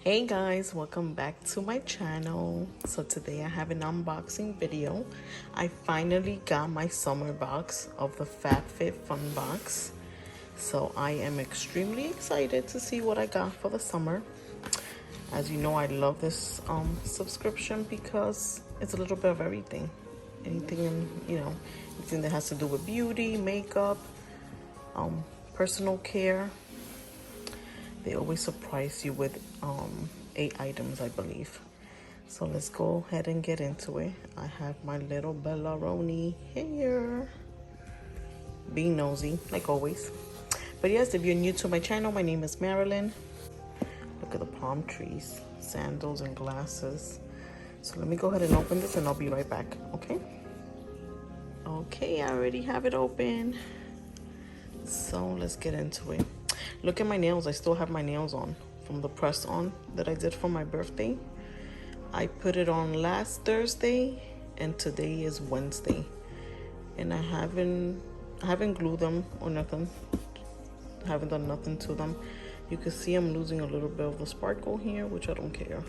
Hey guys, welcome back to my channel. So today I have an unboxing video. I finally got my summer box of the FabFitFun box. So I am extremely excited to see what I got for the summer. As you know, I love this subscription because it's a little bit of everything. Anything that has to do with beauty, makeup, personal care. They always surprise you with 8 items, I believe. So let's go ahead and get into it. I have my little Bellaroni here. Being nosy, like always. But yes, if you're new to my channel, my name is Marilyn. Look at the palm trees, sandals, and glasses. So let me go ahead and open this and I'll be right back, okay? Okay, I already have it open. So let's get into it. Look at my nails. I still have my nails on from the press on that I did for my birthday. I put it on last Thursday and today is Wednesday. And I haven't glued them or nothing. I haven't done nothing to them. You can see I'm losing a little bit of the sparkle here, which I don't care.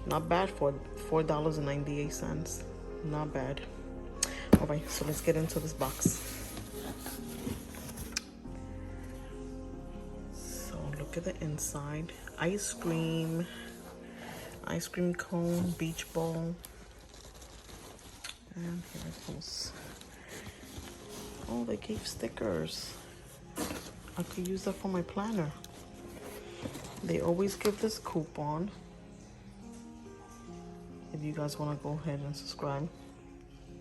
Not bad for $4.98. Not bad. All right, so let's get into this box. Look at the inside. Ice cream cone, beach ball, and here it goes. Oh, they gave stickers. I could use that for my planner. They always give this coupon. If you guys want to go ahead and subscribe,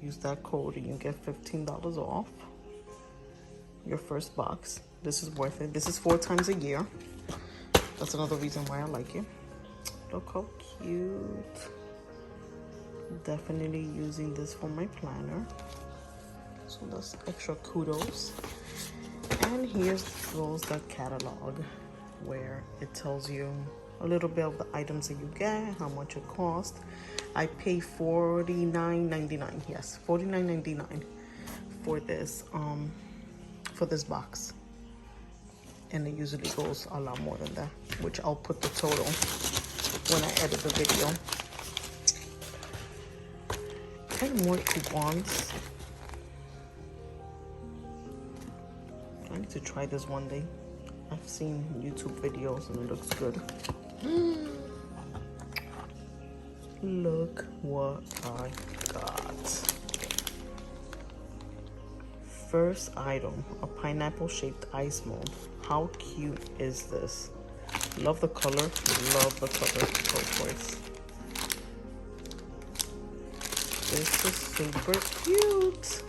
use that code and you get $15 off your first box. This is worth it. This is 4 times a year. That's another reason why I like it. Look how cute. Definitely using this for my planner. So that's extra kudos. And here's goes the catalog where it tells you a little bit of the items that you get, how much it costs. I pay $49.99. Yes, $49.99 for this box. And it usually goes a lot more than that, which I'll put the total when I edit the video. And more coupons. I need to try this one day. I've seen YouTube videos and it looks good. Look what I got. First item, a pineapple shaped ice mold. How cute is this? Love the color. Love the color. So choice. This is super cute.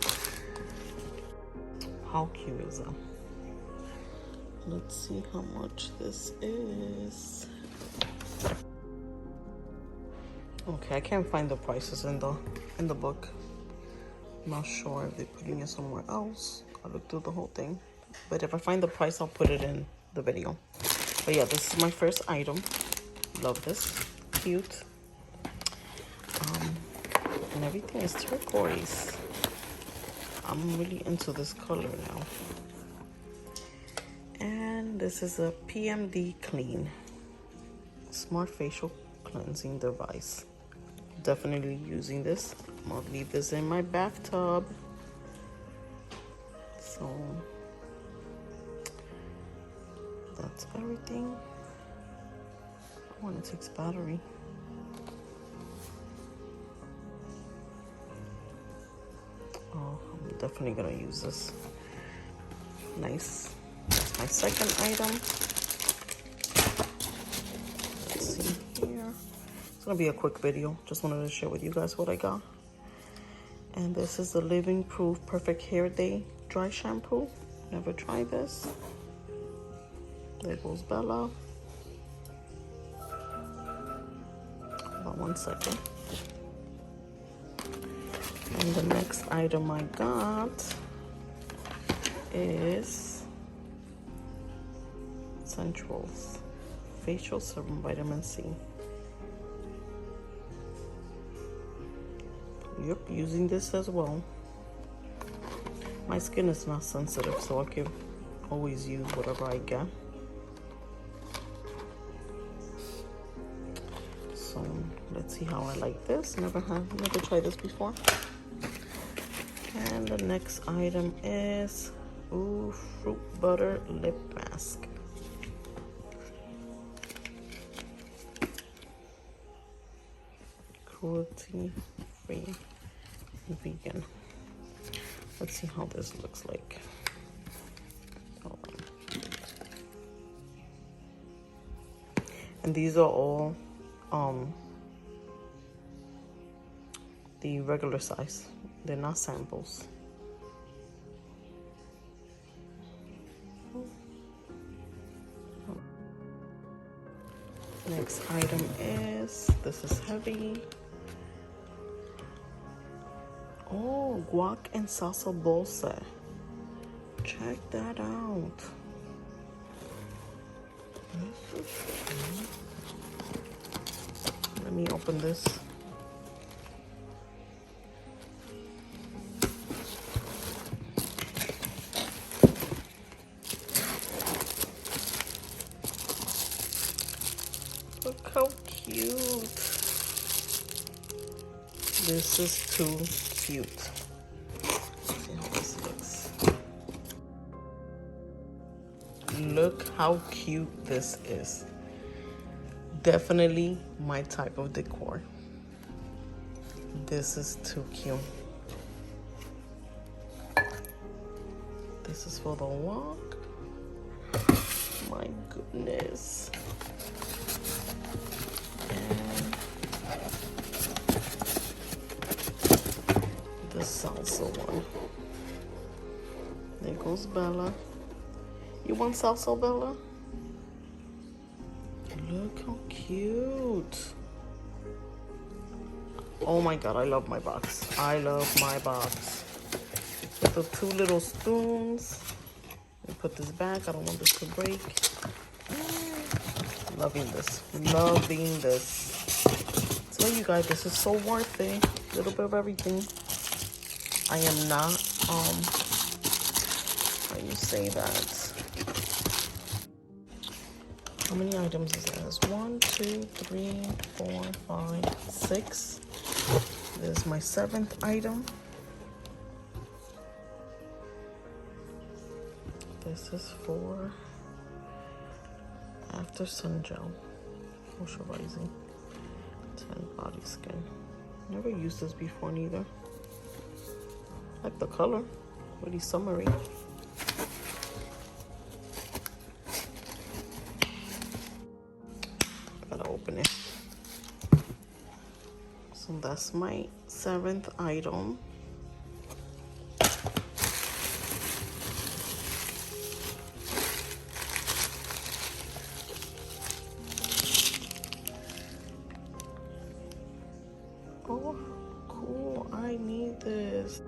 How cute is that? Let's see how much this is. Okay, I can't find the prices in the book. I'm not sure if they're putting it somewhere else. I looked through the whole thing. But if I find the price, I'll put it in the video. But yeah, this is my first item. Love this. Cute. And everything is turquoise. I'm really into this color now. And this is a PMD Clean Smart Facial Cleansing Device. Definitely using this. I'm gonna leave this in my bathtub. So that's everything. Oh, and it takes battery. Oh, I'm definitely gonna use this. Nice. That's my second item. Let's see here. It's gonna be a quick video. Just wanted to share with you guys what I got. And this is the Living Proof Perfect Hair Day Dry Shampoo. Never tried this. There goes Bella. Hold on 1 second. And the next item I got is Scentuals Facial Serum Vitamin C. Yep, using this as well. My skin is not sensitive, so I can always use whatever I get. So let's see how I like this. Never tried this before. And the next item is fruit butter lip mask. Cruelty free and vegan. Let's see how this looks like. And these are all the regular size. They're not samples. Next item is, this is heavy. Oh, guac and salsa bowl set. Check that out. Let me open this. Look how cute. This is too cute. Let's see how this looks. Look how cute this is. Definitely my type of decor. This is too cute. This is for the walk. My goodness. And the salsa one. There goes Bella. You want salsa, Bella? Look how cute. Oh my god, I love my box. I love my box. With the two little spoons. We put this back. I don't want this to break. Loving this. Loving this. Tell you guys, this is so worth it. A little bit of everything. I am not, how you say that? How many items is this? 1, 2, 3, 4, 5, 6. This is my 7th item. This is for After Sun Gel, moisturizing, 10 body skin. Never used this before neither. Like the color, really summery. Gotta open it. So that's my 7th item. Oh, cool. I need this.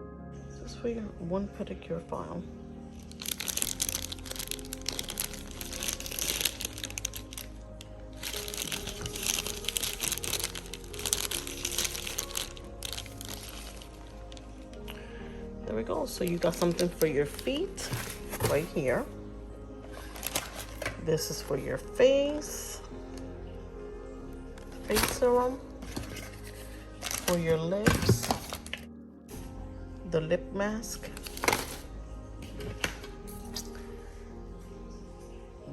This is for your one pedicure file. There we go. So you got something for your feet right here. This is for your face. Face serum. For your lips. The lip mask.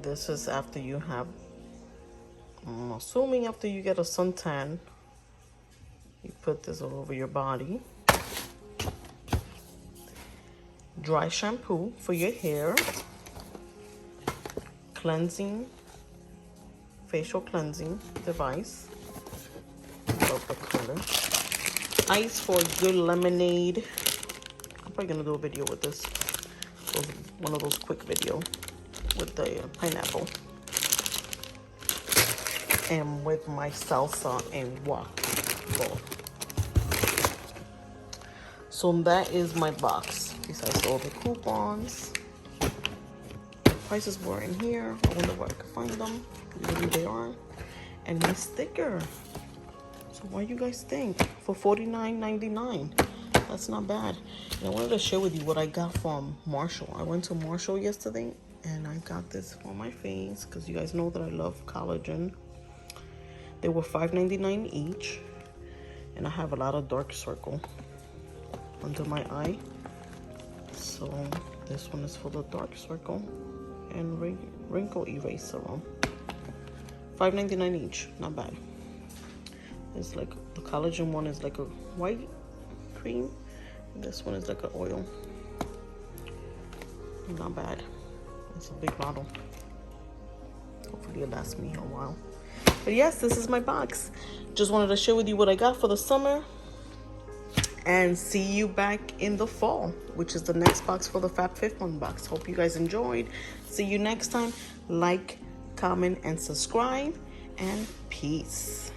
This is after you have, I'm assuming after you get a suntan, you put this all over your body. Dry shampoo for your hair. Cleansing, facial cleansing device. Love the color. Ice for a good lemonade. I'm probably gonna do a video with this. One of those quick video with the pineapple. And with my salsa and guac bowl. So that is my box. Besides all the coupons. The prices were in here. I wonder where I could find them. Maybe they are. And my sticker. So what do you guys think? For $49.99. That's not bad. And I wanted to share with you what I got from Marshall. I went to Marshall yesterday and I got this for my face because you guys know that I love collagen. They were $5.99 each. And I have a lot of dark circle under my eye. So this one is for the dark circle and wrinkle erase serum. $5.99 each, not bad. It's like the collagen one is like a white cream. And this one is like an oil. Not bad. It's a big bottle. Hopefully it lasts me a while. But yes, this is my box. Just wanted to share with you what I got for the summer. And see you back in the fall, which is the next box for the FabFitFun box. Hope you guys enjoyed. See you next time. Like, comment, and subscribe. And peace.